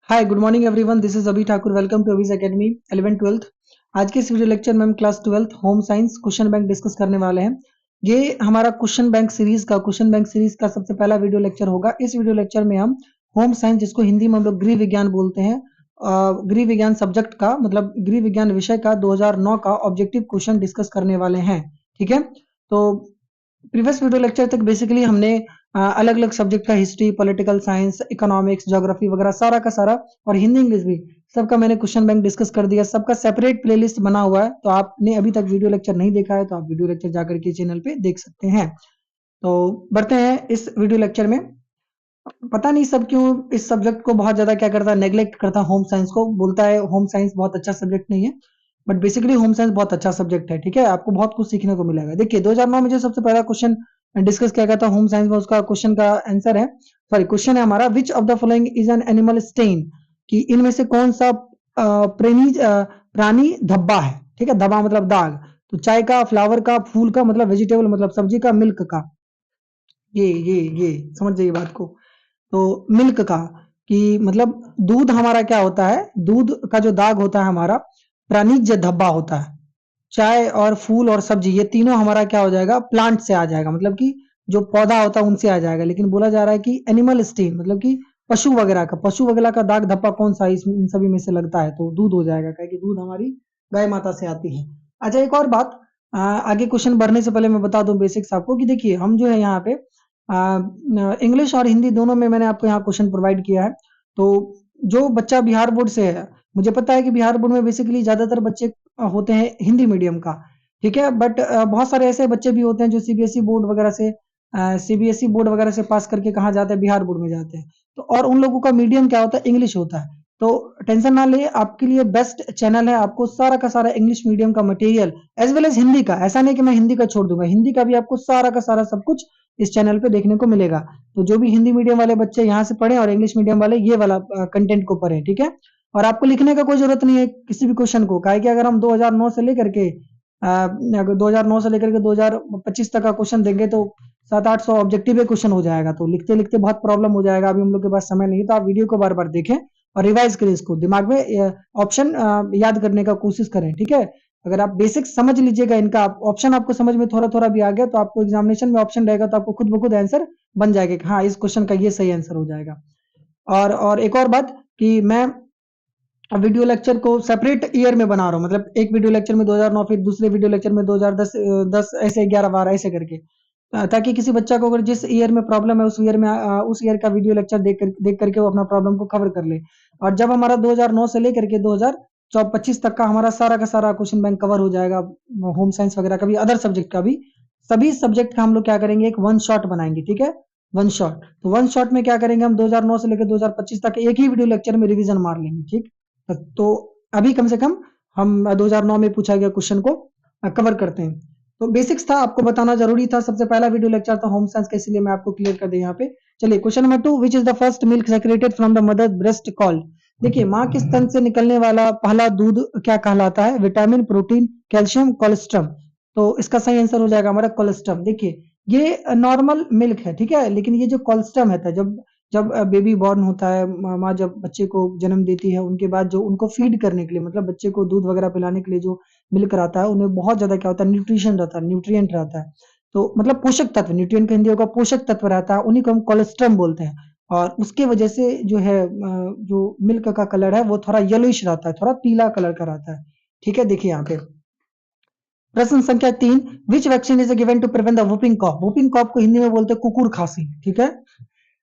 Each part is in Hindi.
Hi good morning everyone, this is Abhi Thakur. Welcome to अवीज एकेडमी 11th-12th। आज के इस वीडियो लेक्चर में हम class 12th home science question bank discuss करने वाले हैं। ये हमारा क्वेश्चन बैंक सीरीज का सबसे पहला वीडियो लेक्चर होगा। इस वीडियो लेक्चर में हम होम साइंस, जिसको हिंदी में हम लोग गृह विज्ञान बोलते हैं, गृह विज्ञान सब्जेक्ट का मतलब गृह विज्ञान विषय का 2009 का ऑब्जेक्टिव क्वेश्चन डिस्कस करने वाले हैं। ठीक है, तो प्रीवियस वीडियो लेक्चर तक बेसिकली हमने अलग अलग सब्जेक्ट का history, political science, economics, geography वगैरह सारा का सारा और हिंदी इंग्लिश भी सबका मैंने क्वेश्चन बैंक डिस्कस कर दिया। सबका सेपरेट प्लेलिस्ट बना हुआ है, तो आपने अभी तक वीडियो लेक्चर नहीं देखा है तो आप वीडियो लेक्चर जाकर के चैनल पे देख सकते हैं। तो बढ़ते हैं इस वीडियो लेक्चर में। पता नहीं सब क्यों इस सब्जेक्ट को बहुत ज्यादा क्या करता है, नेग्लेक्ट करता है। होम साइंस को बोलता है होम साइंस बहुत अच्छा सब्जेक्ट नहीं है, बट बेसिकली होम साइंस बहुत अच्छा सब्जेक्ट है। ठीक है, आपको बहुत कुछ सीखने को मिलेगा। देखिए 2009 में जो सबसे पहला क्वेश्चन डिस्कस किया गया था होम साइंस में, उसका क्वेश्चन का आंसर है, सॉरी क्वेश्चन है हमारा, which of the following is an animal stain, कि इनमें से कौन सा प्राणी धब्बा है। ठीक है, धब्बा मतलब दाग। तो चाय का, फ्लावर का, फूल का मतलब वेजिटेबल मतलब सब्जी का, मिल्क का, ये समझ जाइए बात को। तो मिल्क का कि मतलब दूध हमारा क्या होता है, दूध का जो दाग होता है हमारा प्राणिज धब्बा होता है। चाय और फूल और सब्जी ये तीनों हमारा क्या हो जाएगा, प्लांट से आ जाएगा, मतलब कि जो पौधा होता है उनसे आ जाएगा। लेकिन बोला जा रहा है कि एनिमल स्टेन मतलब कि पशु वगैरह का दाग धब्बा कौन सा इन सभी में से लगता है, तो दूध हो जाएगा, क्या कि दूध हमारी गाय माता से आती है। अच्छा एक और बात, आगे क्वेश्चन बढ़ने से पहले मैं बता दूं बेसिक्स आपको कि देखिए हम जो है यहाँ पे इंग्लिश और हिंदी दोनों में मैंने आपको यहाँ क्वेश्चन प्रोवाइड किया है। तो जो बच्चा बिहार बोर्ड से है, मुझे पता है कि बिहार बोर्ड में बेसिकली ज्यादातर बच्चे होते हैं हिंदी मीडियम का। ठीक है, बट बहुत सारे ऐसे बच्चे भी होते हैं जो सीबीएसई बोर्ड वगैरह से पास करके कहाँ जाते हैं, बिहार बोर्ड में जाते हैं। तो और उन लोगों का मीडियम क्या होता है, इंग्लिश होता है। तो टेंशन ना ले, आपके लिए बेस्ट चैनल है, आपको सारा का सारा इंग्लिश मीडियम का material as well as Hindi का, ऐसा नहीं कि मैं हिंदी का छोड़ दूंगा, हिंदी का भी आपको सारा का सारा सब कुछ इस चैनल पे देखने को मिलेगा। तो जो भी हिंदी मीडियम वाले बच्चे यहाँ से पढ़े और इंग्लिश मीडियम वाले ये वाला कंटेंट को पढ़े। ठीक है, और आपको लिखने का कोई जरूरत नहीं है किसी भी क्वेश्चन को, काहे कि अगर हम 2009 से लेकर के 2009 से लेकर के 2025 तक का क्वेश्चन देंगे तो 700-800 ऑब्जेक्टिव क्वेश्चन हो जाएगा, तो लिखते लिखते बहुत प्रॉब्लम हो जाएगा। अभी हम लोग के पास समय नहीं है, तो आप वीडियो को बार बार देखें और रिवाइज करें, इसको दिमाग में ऑप्शन याद करने का कोशिश करें। ठीक है, अगर आप बेसिक समझ लीजिएगा, इनका ऑप्शन आपको समझ में थोड़ा थोड़ा भी आ गया, तो आपको एग्जामिनेशन में ऑप्शन रहेगा तो आपको खुद ब खुद आंसर बन जाएगा कि हाँ इस क्वेश्चन का ये सही आंसर हो जाएगा। और एक और बात कि मैं वीडियो लेक्चर को सेपरेट ईयर में बना रहा हूँ, मतलब एक वीडियो लेक्चर में 2009, फिर दूसरे वीडियो लेक्चर में 2010, 10 ऐसे 11-12 ऐसे करके, ताकि किसी बच्चा को अगर जिस ईयर में प्रॉब्लम है उस ईयर का वीडियो लेक्चर देख करके वो अपना प्रॉब्लम को कवर कर ले। और जब हमारा 2009 से लेकर के 2025 तक का हमारा सारा का सारा क्वेश्चन बैंक कवर हो जाएगा, होम साइंस वगैरह का भी, अदर सब्जेक्ट का भी, सभी सब्जेक्ट का हम लोग क्या करेंगे, एक वन शॉट बनाएंगे। ठीक है, वन शॉट, तो वन शॉट में क्या करेंगे, हम 2009 से लेकर 2025 तक एक ही वीडियो लेक्चर में रिवीजन मार लेंगे। ठीक, तो अभी कम से कम हम 2009 में पूछा गया क्वेश्चन को कवर करते हैं। तो बेसिक्स था, आपको बताना जरूरी था, सबसे पहला वीडियो लेक्चर था होम साइंस का, इसलिए मैं आपको क्लियर कर दे यहाँ पे। चलिए question number 2, which is the first milk secreted from the mother breast called. देखिए माँ के स्तन से निकलने वाला पहला दूध क्या कहलाता है, विटामिन, प्रोटीन, कैल्शियम, कोलेस्ट्रम। तो इसका सही आंसर हो जाएगा हमारा कोलेस्ट्रम। देखिए ये नॉर्मल मिल्क है, ठीक है, लेकिन ये जो कोलेस्ट्रम है, जब जब बेबी बॉर्न होता है, माँ जब बच्चे को जन्म देती है, उनके बाद जो उनको फीड करने के लिए, मतलब बच्चे को दूध वगैरह पिलाने के लिए जो मिल्क रहता है, उनमें बहुत ज्यादा क्या होता है, न्यूट्रिशन रहता है, न्यूट्रिएंट रहता है। तो मतलब पोषक तत्व, न्यूट्रिएंट का हिंदी होगा पोषक तत्व रहता है, उन्हीं को हम कोलेस्ट्रम बोलते हैं। और उसके वजह से जो है जो मिल्क का कलर है वो थोड़ा येलोइश रहता है, थोड़ा पीला कलर का रहता है। ठीक है, देखिए यहाँ पे प्रश्न संख्या 3, which vaccine is given to prevent the whooping cough. Whooping cough को हिंदी में बोलते हैं कुकुर खांसी। ठीक है,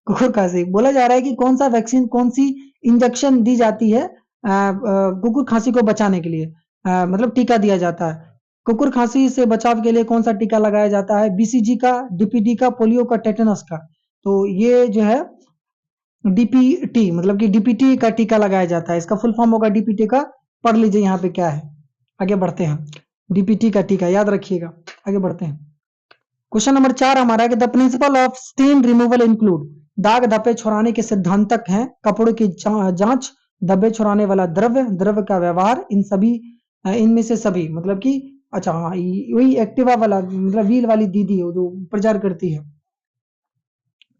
कुकुर खांसी बोला जा रहा है कि कौन सा वैक्सीन, कौन सी इंजेक्शन दी जाती है कुकुर खांसी को बचाने के लिए, मतलब टीका दिया जाता है। कुकुर खांसी से बचाव के लिए कौन सा टीका लगाया जाता है, बीसीजी का, डीपीटी का, पोलियो का, टेटनस का। तो ये जो है डीपीटी मतलब कि डीपीटी का टीका लगाया जाता है, इसका फुल फॉर्म होगा डीपीटी का। पढ़ लीजिए यहाँ पे क्या है, आगे बढ़ते हैं। डीपीटी का टीका याद रखिएगा, आगे बढ़ते हैं। क्वेश्चन नंबर 4 हमारा है कि the principle of stain removal include. दाग धब्बे छुड़ाने के सिद्धांतक हैं कपड़ों की जांच, धब्बे छुड़ाने वाला द्रव्य, द्रव्य का व्यवहार, इन सभी इनमें से सभी, मतलब कि अच्छा हाँ वही एक्टिवा वाला मतलब व्हील वाली दीदी जो प्रचार करती है।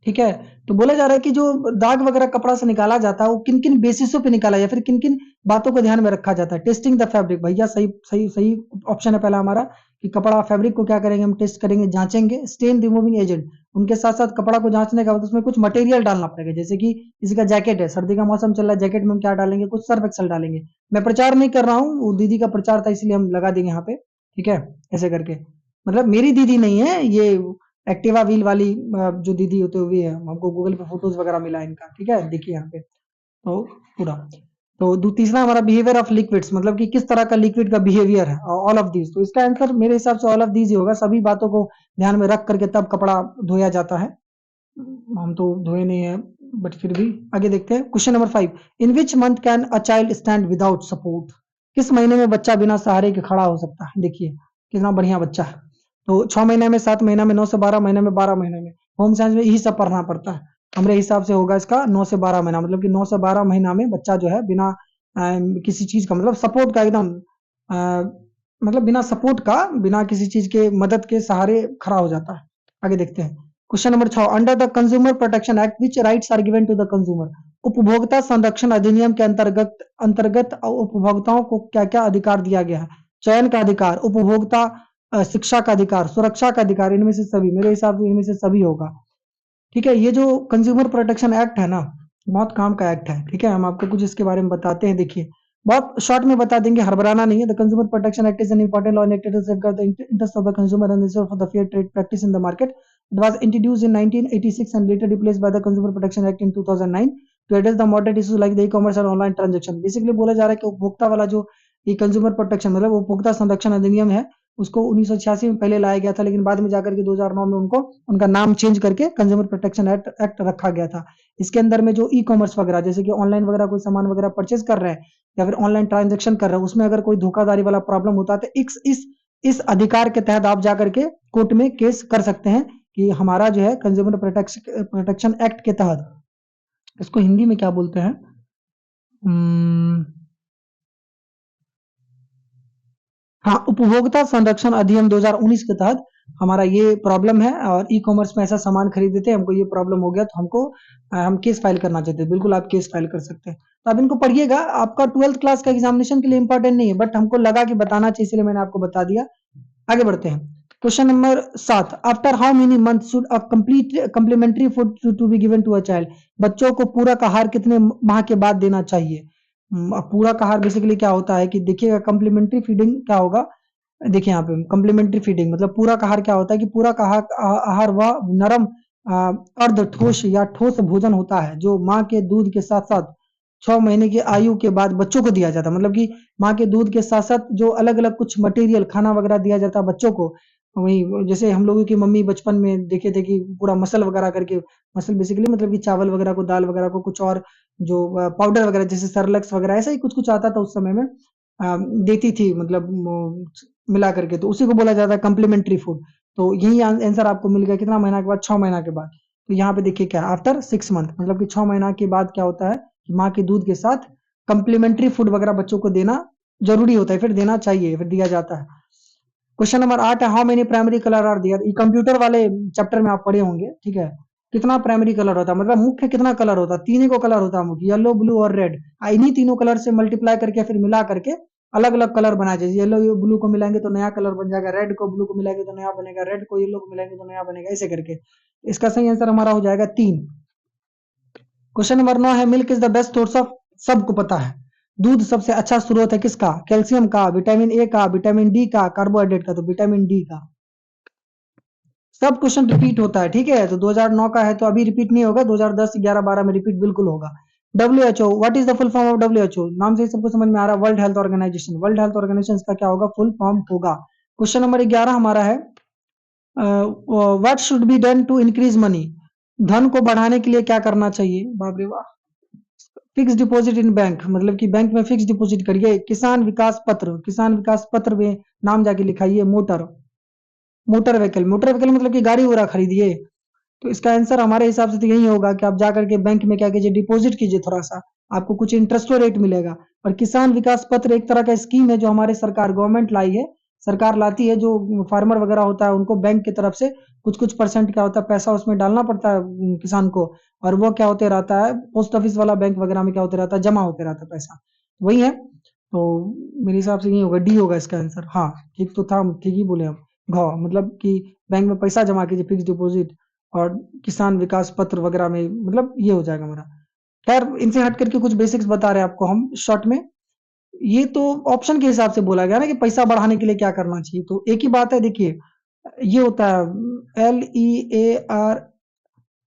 ठीक है। तो बोला जा रहा है कि जो दाग वगैरह कपड़ा से निकाला जाता है वो किन किन बेसिसों पे निकाला या फिर किन किन बातों को ध्यान में रखा जाता है। टेस्टिंग द फैब्रिक, भैया सही सही सही ऑप्शन है पहला हमारा कि कपड़ा फैब्रिक को क्या करेंगे, हम टेस्ट करेंगे, जांचेंगे। स्टेन रिमूविंग एजेंट, उनके साथ साथ कपड़ा को जांचने का बाद उसमें कुछ मटेरियल डालना पड़ेगा, जैसे कि किसी का जैकेट है, सर्दी का मौसम चल रहा है, जैकेट में हम क्या डालेंगे, कुछ सर्फ एक्सल डालेंगे। मैं प्रचार नहीं कर रहा हूँ, वो दीदी का प्रचार था इसलिए हम लगा देंगे यहाँ पे, ठीक है, ऐसे करके। मतलब मेरी दीदी नहीं है ये, एक्टिवा व्हील वाली जो दीदी होते हुए है, हमको गूगल पे फोटोज वगैरह मिला इनका, ठीक है, देखिए यहाँ पे। तो पूरा, तो तीसरा हमारा बिहेवियर ऑफ लिक्विड्स, मतलब कि किस तरह का लिक्विड का बिहेवियर है, ऑल ऑफ दीज। तो इसका आंसर मेरे हिसाब से ऑल ऑफ दीज ही होगा, सभी बातों को ध्यान में रख करके तब कपड़ा धोया जाता है। हम तो धोए नहीं है, बट फिर भी आगे देखते हैं। Question number 5, in which month can a child stand without support? किस महीने में बच्चा बिना सहारे के खड़ा हो सकता है? देखिए कितना बढ़िया बच्चा है। तो 6 महीने में, 7 महीने में, 9 से 12 महीने में, 12 महीने में। होम साइंस में यही सब पढ़ना पड़ता है। हमारे हिसाब से होगा इसका 9 से 12 महीना, मतलब कि 9 से 12 महीना में बच्चा जो है बिना किसी चीज का, मतलब सपोर्ट का एकदम, मतलब बिना सपोर्ट का, बिना किसी चीज के मदद के सहारे खड़ा हो जाता है। आगे देखते हैं। Question number 6, under the consumer protection act which rights are given to the consumer? उपभोक्ता संरक्षण अधिनियम के अंतर्गत अंतर्गत उपभोक्ताओं को क्या क्या अधिकार दिया गया है? चयन का अधिकार, उपभोक्ता शिक्षा का अधिकार, सुरक्षा का अधिकार, इनमें से सभी, मेरे हिसाब से इनमें से सभी होगा। ठीक है, ये जो कंज्यूमर प्रोटेक्शन एक्ट है ना, बहुत काम का एक्ट है। ठीक है, हम आपको कुछ इसके बारे में बताते हैं। देखिए बहुत शॉर्ट में बता देंगे, हड़बड़ाना नहीं है। The consumer protection act is an important law enacted to safeguard the interest of the consumer and for the fair trade practice in the market. It was introduced in 1986 and later replaced by the consumer protection act in 2009 to address the modern issues like the e-commerce and online transaction। Basically बोला जा रहा है कि उपभोक्ता वाला जो ये कंज्यूमर प्रोटेक्शन, मतलब उपभोक्ता संरक्षण अधिनियम है, उसको 1986 में पहले लाया गया था, लेकिन बाद में जाकर के 2009 में उनको उनका नाम चेंज करके कंज्यूमर प्रोटेक्शन एक्ट रखा गया था। इसके अंदर में जो ई कॉमर्स वगैरह, जैसे कि ऑनलाइन वगैरह कोई सामान वगैरह परचेज कर रहे हैं या फिर ऑनलाइन ट्रांजेक्शन कर रहे हैं, उसमें अगर कोई धोखाधड़ी वाला प्रॉब्लम होता है तो इस अधिकार के तहत आप जाकर के कोर्ट में केस कर सकते हैं कि हमारा जो है कंज्यूमर प्रोटेक्शन एक्ट के तहत, इसको हिंदी में क्या बोलते हैं, हाँ, उपभोक्ता संरक्षण अधिनियम 2019 के तहत हमारा ये प्रॉब्लम है, और ई कॉमर्स में ऐसा सामान खरीदे थे, हमको ये प्रॉब्लम हो गया, तो हमको हम केस फाइल करना चाहते हैं। बिल्कुल आप केस फाइल कर सकते हैं। तो आप इनको पढ़िएगा, आपका 12th क्लास का एग्जामिनेशन के लिए इंपॉर्टेंट नहीं है, बट हमको लगा कि बताना चाहिए, इसलिए मैंने आपको बता दिया। आगे बढ़ते हैं। Question number 7, after how many month should a complete complimentary food to be given to a child? बच्चों को पूरक आहार कितने माह के बाद देना चाहिए? अब पूरक आहार बेसिकली क्या होता है कि देखिएगा, कम्प्लीमेंट्री फीडिंग क्या होगा। देखिए यहाँ पे कम्प्लीमेंट्री फीडिंग मतलब पूरक आहार क्या होता है कि पूरक आहार वह नरम अर्ध ठोस या ठोस भोजन होता है जो माँ के दूध के साथ साथ 6 महीने की आयु के बाद बच्चों को दिया जाता है। मतलब कि माँ के दूध के साथ साथ जो अलग अलग कुछ मटेरियल खाना वगैरह दिया जाता है बच्चों को, वही जैसे हम लोगों की मम्मी बचपन में देखे थे कि पूरा मसल वगैरह करके, मसल बेसिकली मतलब कि चावल वगैरह को, दाल वगैरह को, कुछ और जो पाउडर वगैरह जैसे सरलक्स वगैरह, ऐसा ही कुछ कुछ आता था उस समय में, देती थी, मतलब मिला करके, तो उसी को बोला जाता है कम्प्लीमेंट्री फूड। तो यही आंसर आपको मिल गया, कितना महीना के बाद? 6 महीना के बाद। तो यहाँ पे देखिए क्या, आफ्टर 6 मंथ, मतलब कि 6 महीना के बाद क्या होता है कि माँ के दूध के साथ कम्प्लीमेंट्री फूड वगैरह बच्चों को देना जरूरी होता है, फिर देना चाहिए, फिर दिया जाता है। क्वेश्चन नंबर 8 है, how many primary colour are there? ये कंप्यूटर वाले चैप्टर में आप पढ़े होंगे, ठीक है। कितना प्राइमरी कलर होता है, मतलब मुख्य कितना कलर होता है? 3 ही को कलर होता है मुख्य, येलो, ब्लू और रेड। इन्हीं तीनों कलर से मल्टीप्लाई करके फिर मिला करके अलग अलग कलर बनाया जाए। येलो ब्लू को मिलाएंगे तो नया कलर बन जाएगा, रेड को ब्लू को मिलाएंगे तो नया बनेगा, रेड को येलो को मिलाएंगे तो नया बनेगा, ऐसे करके। इसका सही आंसर हमारा हो जाएगा 3। क्वेश्चन नंबर 9 है, milk is the best source of, सबको पता है, दूध सबसे अच्छा स्रोत है किसका? कैल्शियम का, विटामिन ए का, विटामिन डी का, कार्बोहाइड्रेट का? तो विटामिन डी का। सब क्वेश्चन रिपीट होता है, ठीक है। तो 2009 का है तो अभी रिपीट नहीं होगा, 2010, 11, 12 में रिपीट बिल्कुल होगा। WHO, what is the full form of WHO? नाम से ही सबको समझ में आ रहा है, world health organisation. World health organisation का क्या होगा? फुल फॉर्म होगा। क्वेश्चन नंबर 11 हमारा है, what should be done to increase money? धन को बढ़ाने के लिए क्या करना चाहिए? बाप रे वाह। फिक्स डिपॉजिट इन बैंक, मतलब कि बैंक में फिक्स डिपॉजिट करिए। किसान विकास पत्र, किसान विकास पत्र में नाम जाके लिखाइए। Motor, motor vehicle, motor vehicle मतलब कि गाड़ी वगैरह खरीदिए। तो इसका आंसर हमारे हिसाब से तो यही होगा कि आप जाकर के बैंक में क्या कीजिए, डिपॉजिट कीजिए थोड़ा सा, आपको कुछ इंटरेस्ट रेट मिलेगा। और किसान विकास पत्र एक तरह का स्कीम है जो हमारे सरकार गवर्नमेंट लाई है, सरकार लाती है, जो फार्मर वगैरह होता है उनको बैंक की तरफ से कुछ कुछ परसेंट क्या होता है पैसा उसमें डालना पड़ता है किसान को, और वो क्या होते रहता है पोस्ट ऑफिस वाला बैंक वगैरह में क्या होते रहता है जमा होते रहता है पैसा, वही है। तो मेरे हिसाब से यही होगा, डी होगा इसका आंसर। हाँ ठीक तो था, हम ठीक ही बोले हम। घ मतलब कि बैंक में पैसा जमा कीजिए, फिक्स डिपॉजिट, और किसान विकास पत्र वगैरह में, मतलब ये हो जाएगा हमारा। खैर इनसे हट करके कुछ बेसिक्स बता रहे हैं आपको हम शॉर्ट में। ये तो ऑप्शन के हिसाब से बोला गया ना कि पैसा बढ़ाने के लिए क्या करना चाहिए, तो एक ही बात है। देखिए ये होता है LEAR,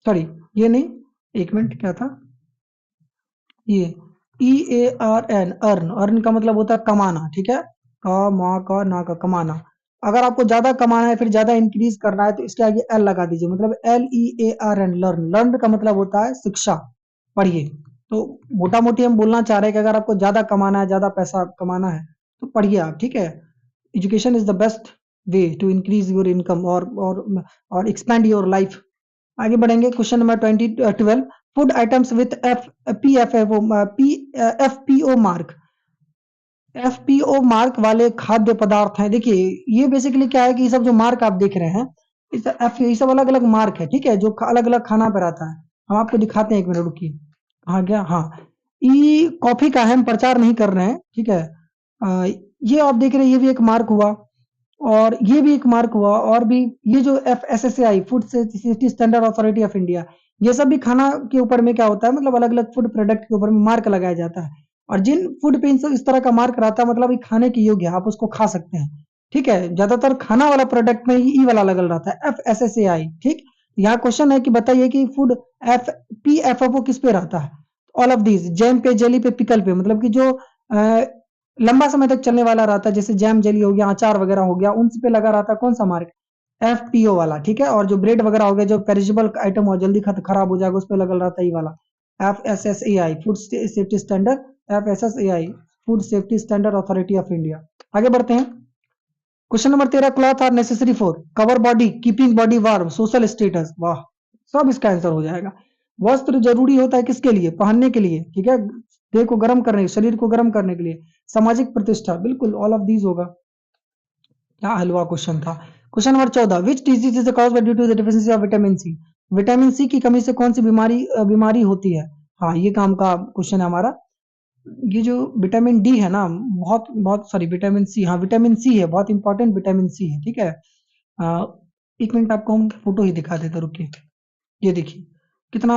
सॉरी ये नहीं, एक मिनट क्या था ये, EARN, अर्न, अर्न का मतलब होता है कमाना, ठीक है, का माँ का ना का कमाना। अगर आपको ज्यादा कमाना है, फिर ज्यादा इंक्रीज करना है, तो इसके आगे एल लगा दीजिए, मतलब LEARN, लर्न, लर्न का मतलब होता है शिक्षा, पढ़िए। तो मोटा मोटी हम बोलना चाह रहे हैं कि अगर आपको ज्यादा कमाना है, ज्यादा पैसा कमाना है, तो पढ़िए आप, ठीक है। Education is the best way to increase your income और एक्सपेंड योर लाइफ। आगे बढ़ेंगे, question number 12। Food items with FPO mark, FPO mark वाले खाद्य पदार्थ हैं। देखिए ये बेसिकली क्या है कि ये सब जो मार्क आप देख रहे हैं, ये सब अलग अलग मार्क है, ठीक है, जो अलग अलग खाना पर आता है। हम आपको दिखाते हैं, एक मिनट रुकिए। हाँ क्या, हाँ, ये कॉफी का है, हम प्रचार नहीं कर रहे हैं, ठीक है। अ, ये आप देख रहे हैं, ये भी एक मार्क हुआ, और ये भी एक मार्क हुआ, और भी ये जो FSSAI, food safety standard authority of India, ये सब भी खाना के ऊपर में क्या होता है, मतलब अलग अलग फूड प्रोडक्ट के ऊपर में मार्क लगाया जाता है। और जिन फूड पे इस तरह का मार्क रहता है, मतलब ये खाने के योग्य है, आप उसको खा सकते हैं, ठीक है। ज्यादातर खाना वाला प्रोडक्ट में ई वाला लगल रहता है, FSSAI, ठीक। यहाँ क्वेश्चन है कि बताइए कि फूड PFFO किस पे रहता है। ऑल ऑफ दीज, जैम पे, जेली पे, पिकल पे, मतलब कि जो लंबा समय तक चलने वाला रहता है, जैसे जैम जेली हो गया, अचार वगैरह हो गया, उन पे लगा रहता है कौन सा मार्क, FPO वाला, ठीक है। और जो ब्रेड वगैरह हो गया, जो पेरिशेबल आइटम हो जल्दी खराब हो जाएगा, उस पे लगा रहता है ये वाला, FSSAI, food safety standard, FSSAI, food safety standard authority of India. आगे बढ़ते हैं, question number 13। Cloth are necessary for cover body, keeping body warm, social status. वाह, सब इसका आंसर हो जाएगा। वस्त्र जरूरी होता है किसके लिए, पहनने के लिए, ठीक है, देह को गर्म करने, शरीर को गर्म करने के लिए। सामाजिक प्रतिष्ठा, बिल्कुल ऑल ऑफ दीज होगा। क्या हलवा क्वेश्चन था। Question number 14। Which disease is cause due to the deficiency of vitamin C, vitamin C की कमी से कौन सी बीमारी होती है। हाँ ये काम का क्वेश्चन है हमारा। ये जो विटामिन डी है ना, बहुत बहुत सॉरी, विटामिन सी, हाँ विटामिन सी है, बहुत इंपॉर्टेंट विटामिन सी है, ठीक है। आ, एक मिनट आपको हम फोटो ही दिखा देते, रुकिए। ये देखिए कितना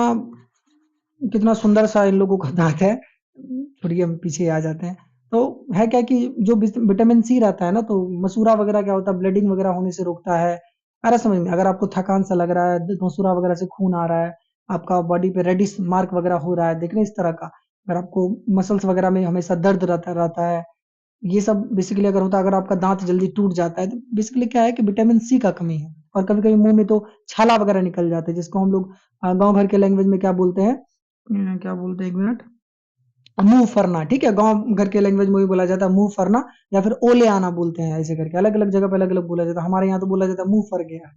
कितना सुंदर सा इन लोगों का दांत है। थोड़ी हम पीछे आ जाते हैं। तो है क्या कि जो विटामिन सी रहता है ना, तो मसूरा वगैरह क्या होता है, ब्लीडिंग वगैरह होने से रोकता है। अरे समझ में, अगर आपको थकान सा लग रहा है, मसूरा वगैरह से खून आ रहा है, आपका बॉडी पे रेडिश मार्क वगैरह हो रहा है, देख रहे हैं इस तरह का, अगर आपको मसल्स वगैरह में हमेशा दर्द रहता है, ये सब बेसिकली अगर होता है, अगर आपका दांत जल्दी टूट जाता है, तो बेसिकली क्या है कि विटामिन सी का कमी है। और कभी कभी मुंह में तो छाला वगैरह निकल जाते हैं, जिसको हम लोग गांव घर के लैंग्वेज में क्या बोलते हैं, क्या बोलते हैं, एक मिनट, मुंह फरना, ठीक है, गांव घर के लैंग्वेज में भी बोला जाता है मुंह फरना, या फिर ओले आना बोलते हैं, ऐसे करके अलग अलग जगह पे अलग अलग बोला जाता है। हमारे यहाँ तो बोला जाता है मुंह फर गया।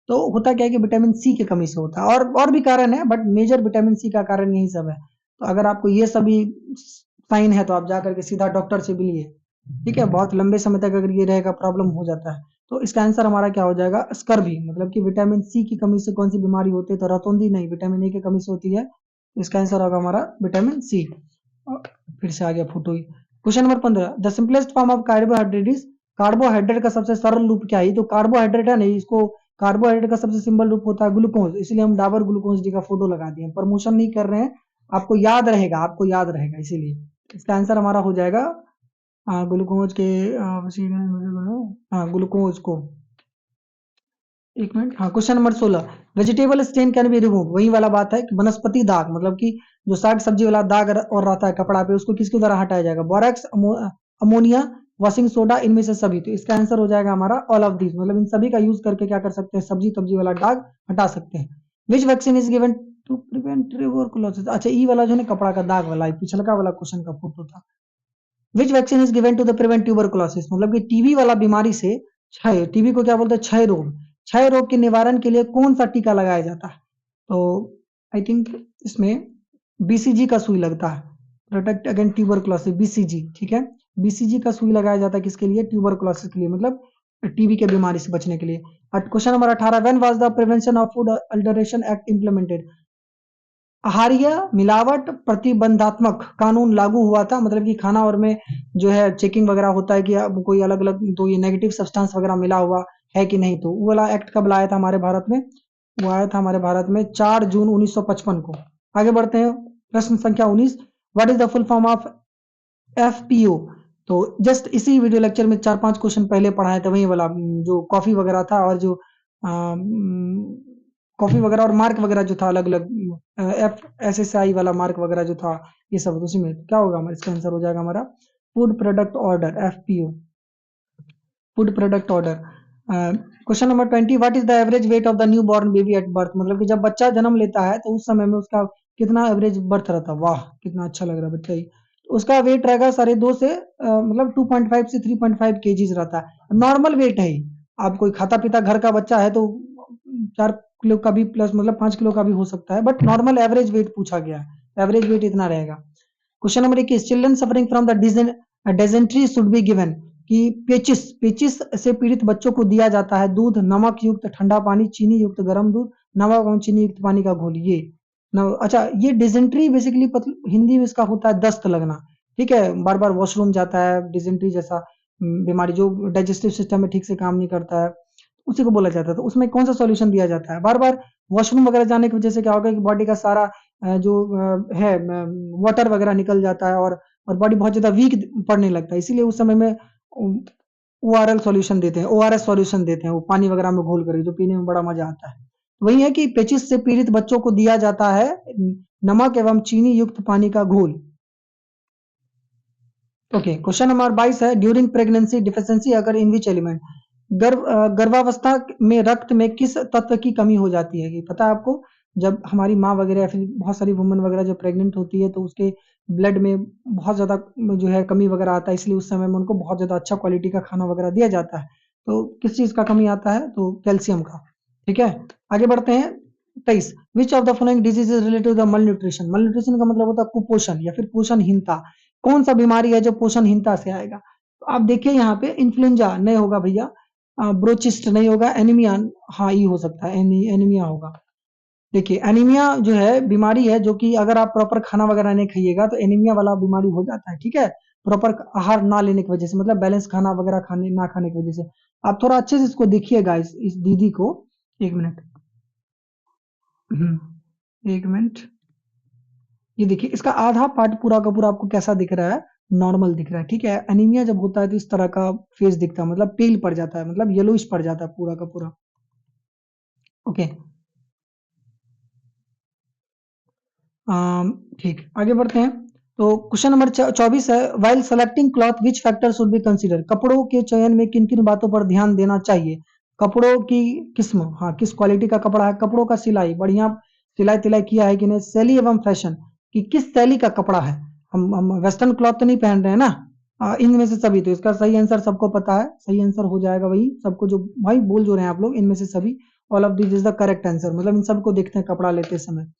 तो होता क्या है कि विटामिन सी की कमी से होता है, और भी कारण है, बट मेजर विटामिन सी का कारण यही सब है। तो अगर आपको ये सभी साइन है, तो आप जा करके सीधा डॉक्टर से मिलिए, ठीक है। बहुत लंबे समय तक अगर ये रहेगा, प्रॉब्लम हो जाता है। तो इसका आंसर हमारा क्या हो जाएगा, स्कर्वी, मतलब कि विटामिन सी की कमी से कौन सी बीमारी होती है, तो रतौंधी नहीं, विटामिन ए की कमी से होती है। इसका आंसर होगा हमारा विटामिन सी। फिर से आ गया photo he. Question number 15। The simplest form of carbohydrate is, carbohydrate का सबसे सरल रूप क्या है, तो कार्बोहाइड्रेट है नहीं, इसको कार्बोहाइड्रेट का सबसे सिंपल रूप होता है ग्लूकोज, इसलिए हम डाबर ग्लूकोज डी का फोटो लगा दिए, प्रमोशन नहीं कर रहे हैं, आपको याद रहेगा, इसीलिए। इसका आंसर हमारा हो जाएगा ग्लूकोज के, ग्लूकोज को, एक मिनट, हाँ question number 16। Vegetable stain can be remove, वही वाला बात है कि वनस्पति दाग, मतलब कि जो साग सब्जी वाला दाग और रहता है कपड़ा पे, उसको किसके द्वारा हटाया जाएगा, बोरेक्स, अमोनिया, वॉशिंग सोडा, इनमें से सभी। तो इसका आंसर हो जाएगा हमारा ऑल ऑफ दीज, मतलब इन सभी का यूज करके क्या कर सकते हैं, सब्जी सब्जी वाला दाग हटा सकते हैं। Which vaccine is given to prevent tuberculosis, अच्छा ई वाला जो है कपड़ा का दाग वाला, पिछलका वाला क्वेश्चन का फोटो था। Which vaccine is given to the prevent tuberculosis, मतलब कि टीबी वाला बीमारी से, क्षय, टीबी को क्या बोलते हैं, क्षय रोग, क्षय रोग के निवारण के लिए कौन सा टीका लगाया जाता है, तो आई थिंक इसमें BCG का सुई लगता है, प्रोटेक्ट अगेंस्ट ट्यूबरकुलोसिस, BCG, ठीक है। बीसीजी का सुई लगाया जाता है किसके लिए? ट्यूबरकुलोसिस के लिए, मतलब टीबी के बीमारी से बचने के लिए। Question number 18, when was the prevention of food adulteration act implemented? आहार्य मिलावट प्रतिबंधात्मक कानून लागू हुआ था, मतलब कि खाना और में जो है चेकिंग वगैरह होता है कि अब कोई अलग अलग तो ये नेगेटिव सब्सटेंस वगैरह मिला हुआ है कि नहीं, तो वो वाला एक्ट कब लाया था हमारे भारत में? वो आया था हमारे भारत में 4 जून 1955 को। आगे बढ़ते हैं, प्रश्न संख्या 19, what is the full form of FPO? तो जस्ट इसी वीडियो लेक्चर में 4-5 क्वेश्चन पहले पढ़ाए थे, वही वाला जो कॉफी वगैरह था और जो कॉफी वगैरह और मार्क वगैरह जो था अलग अलग एफ एस एस आई वाला मार्क वगैरह जो था, ये सब उसी में क्या होगा हमारा? इसका आंसर हो जाएगा हमारा food product order, FPO, food product order. Question number 20, what is the average weight of the new born baby at birth? मतलब कि जब बच्चा जन्म लेता है तो उस समय में उसका कितना एवरेज बर्थ रहता है? वाह कितना अच्छा लग रहा है बच्चा ही। उसका वेट रहेगा 2.5 से मतलब 2.5 से 3.5 केजीज रहता है, नॉर्मल वेट है ही। आप कोई खाता पीता घर का बच्चा है तो 4 किलो का भी प्लस मतलब 5 किलो का भी हो सकता है, बट नॉर्मल एवरेज वेट पूछा गया है, एवरेज वेट इतना रहेगा। Question number 21, children suffering from the dysentery should be given? कि पेचिस पेचिस से पीड़ित बच्चों को दिया जाता है दूध, नमक युक्त ठंडा पानी, चीनी युक्त गर्म दूध, नमक एवं चीनी युक्त पानी का घोल। ये अच्छा, ये डिजेंट्री बेसिकली हिंदी में इसका होता है दस्त लगना, ठीक है, बार बार वॉशरूम जाता है, डिजेंट्री जैसा बीमारी जो डाइजेस्टिव सिस्टम में ठीक से काम नहीं करता है, उसी को बोला जाता है। तो उसमें कौन सा सॉल्यूशन दिया जाता है? बार बार वॉशरूम वगैरह जाने की वजह से क्या होगा कि बॉडी का सारा जो है वाटर वगैरह निकल जाता है और बॉडी बहुत ज्यादा वीक पड़ने लगता है, इसीलिए उस समय में ओआरएल सॉल्यूशन देते हैं, ओआरएस सॉल्यूशन देते हैं, वो पानी वगैरह में घोल कर, जो पीने में बड़ा मजा आता है। वही है कि पेचिस से पीड़ित बच्चों को दिया जाता है नमक एवं चीनी युक्त पानी का घोल। ओके, क्वेश्चन नंबर 22 है, ड्यूरिंग प्रेगनेंसी डिफिशिएंसी अगर इन विच एलिमेंट? गर्भावस्था में रक्त में किस तत्व की कमी हो जाती है? पता है आपको? जब हमारी माँ वगैरह या फिर बहुत सारी वुमन वगैरह जब प्रेग्नेंट होती है तो उसके ब्लड में बहुत ज्यादा जो है कमी वगैरह आता है, इसलिए उस समय में उनको बहुत ज्यादा अच्छा क्वालिटी का खाना वगैरह दिया जाता है। तो किस चीज का कमी आता है? तो कैल्शियम का। ठीक है, आगे बढ़ते हैं। 23, which of the following disease is related to the malnutrition? Malnutrition का मतलब होता है कुपोषण या फिर पोषणहीनता। कौन सा बीमारी है जो पोषणहीनता से आएगा? तो आप देखिए यहाँ पे इन्फ्लुएंजा नहीं होगा भैया, ब्रोचिस्ट नहीं होगा, एनीमिया हाँ ही हो सकता है, एनीमिया होगा। देखिए एनीमिया जो है बीमारी है जो कि अगर आप प्रॉपर खाना वगैरह नहीं खाइएगा तो एनीमिया वाला बीमारी हो जाता है, ठीक है, प्रॉपर आहार ना लेने की वजह से, मतलब बैलेंस खाना वगैरह खाने ना खाने की वजह से। आप थोड़ा अच्छे से इसको देखिएगा, इस दीदी को। एक मिनट, एक मिनट, ये देखिए इसका आधा पार्ट पूरा का पूरा आपको कैसा दिख रहा है? नॉर्मल दिख रहा है, ठीक है। एनीमिया जब होता है तो इस तरह का फेस दिखता है, मतलब पेल पड़ जाता है, मतलब येलोइश पड़ जाता है पूरा का पूरा। ओके, ठीक, आगे बढ़ते हैं। तो क्वेश्चन नंबर 24 है, while selecting cloth which factor should be consider? कपड़ों के चयन में किन किन बातों पर ध्यान देना चाहिए? कपड़ों की किस्म, हाँ किस क्वालिटी का कपड़ा है, कपड़ों का सिलाई बढ़िया सिलाई तिलाई किया है कि नहीं, शैली एवं फैशन कि किस शैली का कपड़ा है। हम वेस्टर्न क्लॉथ तो नहीं पहन रहे हैं ना, इनमें से सभी। तो इसका सही आंसर सबको पता है, सही आंसर हो जाएगा वही सबको, जो भाई बोल जो रहे हैं आप लोग, इनमें से सभी, all of this is the correct answer, मतलब इन सबको देखते हैं कपड़ा लेते समय।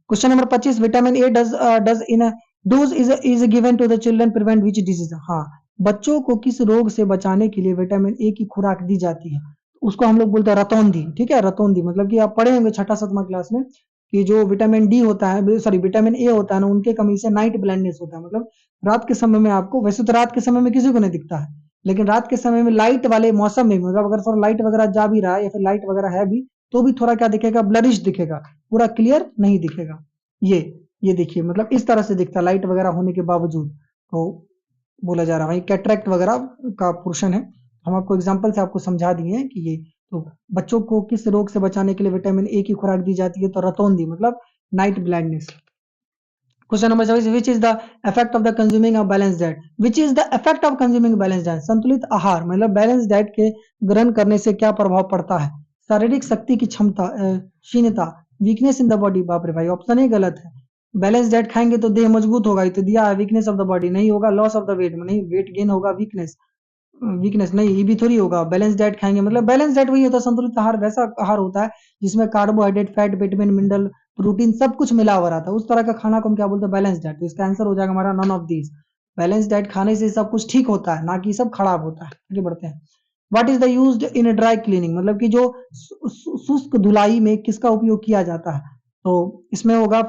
Question number 25, vitamin A does in dose is given to the children prevent which disease? हाँ, बच्चों को किस रोग से बचाने के लिए विटामिन ए की खुराक दी जाती है? उसको हम लोग बोलते हैं रतौंधी, ठीक है, रतौंधी, मतलब कि आप पढ़े होंगे छठा सातवां क्लास में कि जो विटामिन डी होता है, सॉरी विटामिन ए होता है ना, उनके कमी से नाइट ब्लाइंडनेस होता है, मतलब रात के समय में आपको, वैसे तो रात के समय में किसी को नहीं दिखता है, लेकिन रात के समय में लाइट वाले मौसम में, मतलब अगर थोड़ा लाइट वगैरह जा भी रहा है या फिर लाइट वगैरह है भी, तो भी थोड़ा क्या दिखेगा? ब्लरिश दिखेगा, पूरा क्लियर नहीं दिखेगा। ये ये देखिए, मतलब इस तरह से दिखता है लाइट वगैरह होने के बावजूद। तो बोला जा रहा है कैटरेक्ट वगैरह का पोर्शन है। हम आपको एग्जांपल से आपको समझा दिए हैं कि ये, तो बच्चों को किस रोग से बचाने के लिए विटामिन ए की खुराक दी जाती है? तो रतौंधी, मतलब night blindness. Question number 26, which is the effect of the consuming of balance diet? Which is the effect of consuming balance diet? संतुलित आहार मतलब बैलेंस डाइट के ग्रहण करने से क्या प्रभाव पड़ता है? शारीरिक शक्ति की क्षमता, क्षीणता, वीकनेस इन द बॉडी। बाप रे भाई, ऑप्शन ही गलत है। बैलेंस डाइट खाएंगे तो देह मजबूत होगा, ये तो दिया है, वीकनेस ऑफ द बॉडी नहीं होगा, लॉस ऑफ द वेट नहीं, वेट गेन होगा, वीकनेस, वीकनेस नहीं, ये भी थोड़ी होगा। बैलेंस डाइट खाएंगे मतलब बैलेंस डाइट वही होता है, संतुलित आहार वैसा आहार होता है जिसमें carbohydrate, fat, vitamin, mineral, protein सब कुछ मिला हुआ रहता है, उस तरह का खाना को हम क्या बोलते हैं? Balance diet. तो इसका आंसर हो जाएगा हमारा none of these. Balance diet खाने से सब कुछ ठीक होता है, ना कि सब खराब होता है। आगे बढ़ते हैं। What is the used in dry cleaning, मतलब कि जो शुष्क धुलाई में किसका उपयोग किया जाता है? तो इसमें होगा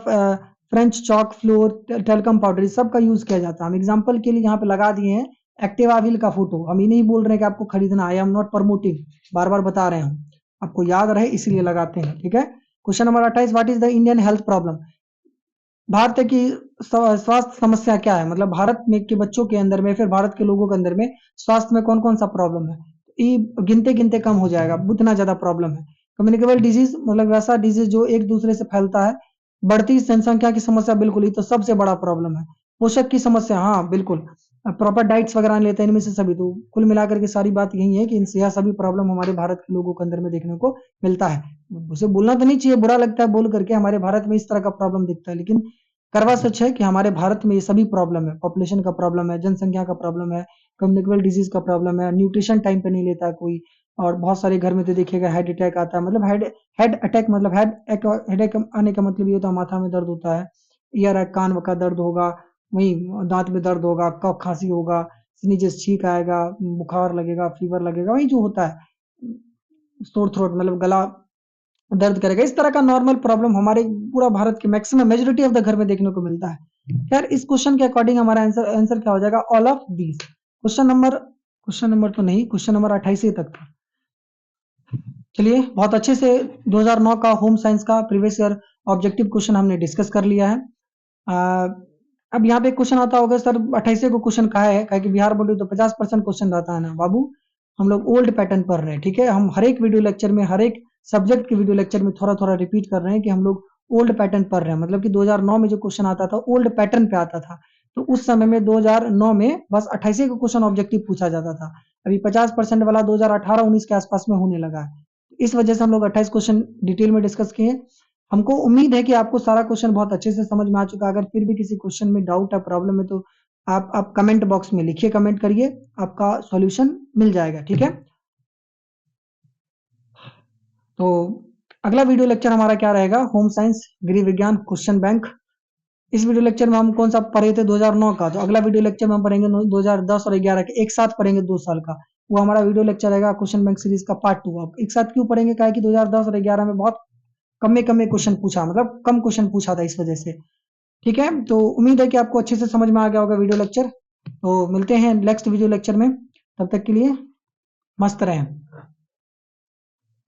French chalk, floor, talcum powder, इस सब का यूज किया जाता है। हम एग्जांपल के लिए यहाँ पे लगा दिए हैं एक्टिवा व्हील का फोटो। हम ये नहीं बोल रहे कि आपको खरीदना, आई एम नॉट प्रमोटिंग, बार बार बता रहे हैं, आपको याद रहे इसलिए लगाते हैं, ठीक है। Question number 28, what is the Indian health problem, Bharat की स्वास्थ्य समस्या क्या है, मतलब भारत में के बच्चों के अंदर में, फिर भारत के लोगों के अंदर में स्वास्थ्य में कौन कौन सा प्रॉब्लम है? ये गिनते गिनते कम हो जाएगा, उतना ज्यादा प्रॉब्लम है। कम्युनिकेबल डिजीज, मतलब वैसा डिजीज जो एक दूसरे से फैलता है। बढ़ती जनसंख्या की समस्या, बिल्कुल ये तो सबसे बड़ा प्रॉब्लम है। पोषक की समस्या, हाँ बिल्कुल, प्रॉपर डाइट्स वगैरह लेते हैं इनमें से सभी। तो कुल मिलाकर के सारी बात यही है कि इनसे यह सभी प्रॉब्लम हमारे भारत के लोगों के अंदर में देखने को मिलता है। उसे बोलना तो नहीं चाहिए, बुरा लगता है बोल करके हमारे भारत में इस तरह का प्रॉब्लम दिखता है, लेकिन करवा सच है कि हमारे भारत में ये सभी प्रॉब्लम है। पॉपुलेशन का प्रॉब्लम है, जनसंख्या का प्रॉब्लम है, कम्युनिकेबल डिजीज का प्रॉब्लम है, न्यूट्रिशन टाइम पे नहीं लेता कोई, और बहुत सारे घर में तो देखिएगा हेड अटैक आता है। मतलब हेड अटैक मतलब हेड अटैक आने का मतलब ये होता है माथा में दर्द होता है, ईयर कान का दर्द होगा, वही दांत में दर्द होगा, कफ खांसी होगा, स्नीजेस छींक आएगा, बुखार लगेगा, फीवर लगेगा, वही जो होता है सोर थ्रोट, मतलब गला दर्द करेगा। इस तरह का नॉर्मल प्रॉब्लम हमारे पूरा भारत के मैक्सिमम मेजोरिटी ऑफ द घर में देखने को मिलता है। यार इस क्वेश्चन के अकॉर्डिंग हमारा आंसर क्या हो जाएगा? All of these. Question number तो नहीं, क्वेश्चन नंबर 28 तक था। चलिए, बहुत अच्छे से 2009 का होम साइंस का प्रीवियस ईयर ऑब्जेक्टिव क्वेश्चन हमने डिस्कस कर लिया है। आ, अब यहाँ पे क्वेश्चन आता होगा सर 28 को क्वेश्चन कहा है, कहा कि बिहार बोर्ड तो 50% क्वेश्चन रहता है ना बाबू। हम लोग ओल्ड पैटर्न पढ़ रहे हैं, ठीक है। हम हर एक वीडियो लेक्चर में, हर एक सब्जेक्ट के वीडियो लेक्चर में थोड़ा थोड़ा रिपीट कर रहे हैं कि हम लोग ओल्ड पैटर्न पढ़ रहे हैं। मतलब कि 2009 में जो क्वेश्चन आता था ओल्ड पैटर्न पे आता था, तो उस समय में 2009 में बस 28 का क्वेश्चन ऑब्जेक्टिव पूछा जाता था। अभी 50% वाला 2018-19 के आसपास में होने लगा है। इस वजह से हम लोग 28 क्वेश्चन डिटेल में डिस्कस किए। हमको उम्मीद है कि आपको सारा क्वेश्चन बहुत अच्छे से समझ में आ चुका है। अगर फिर भी किसी क्वेश्चन में डाउट है, प्रॉब्लम है, तो आप कमेंट बॉक्स में लिखिए, कमेंट करिए, आपका सॉल्यूशन मिल जाएगा, ठीक है। तो अगला वीडियो लेक्चर हमारा क्या रहेगा? होम साइंस गृह विज्ञान क्वेश्चन बैंक। इस वीडियो लेक्चर में हम कौन सा पढ़े थे? 2009 का। तो अगला वीडियो लेक्चर में हम पढ़ेंगे 2010 और 11 के, एक साथ पढ़ेंगे 2 साल का। वो हमारा वीडियो लेक्चर रहेगा क्वेश्चन बैंक सीरीज का पार्ट 2। अब एक साथ क्यों पढ़ेंगे? क्या है कि 2010 और 11 में बहुत कम में क्वेश्चन पूछा, मतलब कम क्वेश्चन पूछा था, इस वजह से। ठीक है, तो उम्मीद है कि आपको अच्छे से समझ में आ गया होगा वीडियो लेक्चर। तो मिलते हैं नेक्स्ट वीडियो लेक्चर में, तब तक के लिए मस्त रहें।